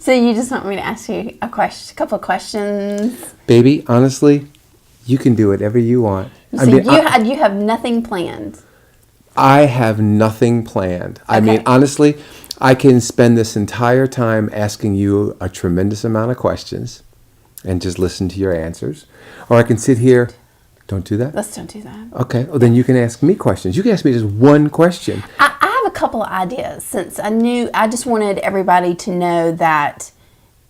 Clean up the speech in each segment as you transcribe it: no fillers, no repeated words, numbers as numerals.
So you just want me to ask you a couple of questions? Baby, honestly, you can do whatever you want. So you have nothing planned. I have nothing planned. I Okay. mean, honestly, I can spend this entire time asking you a tremendous amount of questions and just listen to your answers. Or I can sit here. Don't do that? Let's don't do that. Okay. Well, then you can ask me questions. You can ask me just one question. I have a couple of ideas since I just wanted everybody to know that,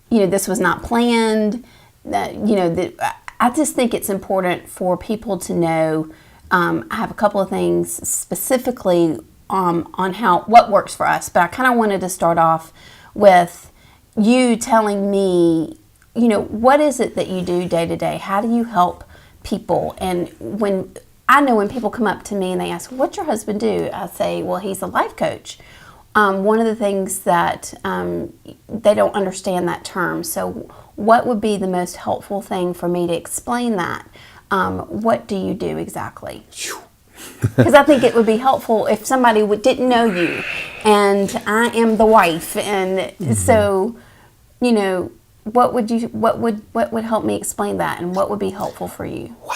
this was not planned. That, that I just think it's important for people to know. I have a couple of things specifically on what works for us, but I kind of wanted to start off with you telling me, what is it that you do day to day? How do you help people? And when people come up to me and they ask, "What's your husband do?" I say, "Well, he's a life coach." One of the things that they don't understand that term. So, what would be the most helpful thing for me to explain that? What do you do exactly? Because I think it would be helpful if somebody didn't know you, and I am the wife, and so, what would help me explain that, and what would be helpful for you? Wow.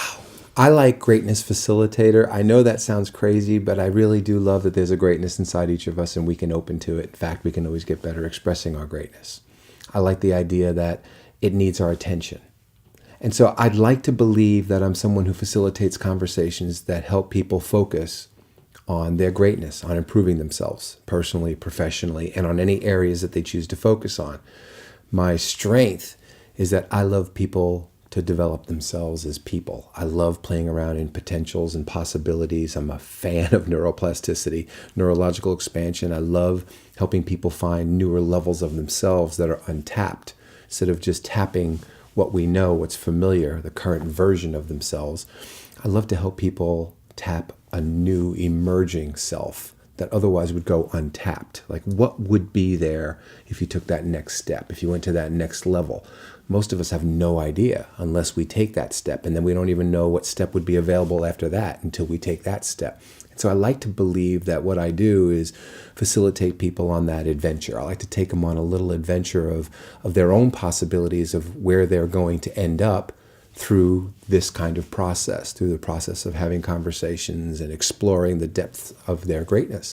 I like greatness facilitator. I know that sounds crazy, but I really do love that there's a greatness inside each of us and we can open to it. In fact, we can always get better expressing our greatness. I like the idea that it needs our attention. And so I'd like to believe that I'm someone who facilitates conversations that help people focus on their greatness, on improving themselves personally, professionally, and on any areas that they choose to focus on. My strength is that I love people to develop themselves as people. I love playing around in potentials and possibilities. I'm a fan of neuroplasticity, neurological expansion. I love helping people find newer levels of themselves that are untapped, instead of just tapping what we know, what's familiar, the current version of themselves. I love to help people tap a new emerging self that otherwise would go untapped. Like, what would be there if you took that next step, if you went to that next level? Most of us have no idea unless we take that step, and then we don't even know what step would be available after that until we take that step. And so I like to believe that what I do is facilitate people on that adventure. I like to take them on a little adventure of their own possibilities of where they're going to end up through this kind of process, through the process of having conversations and exploring the depth of their greatness.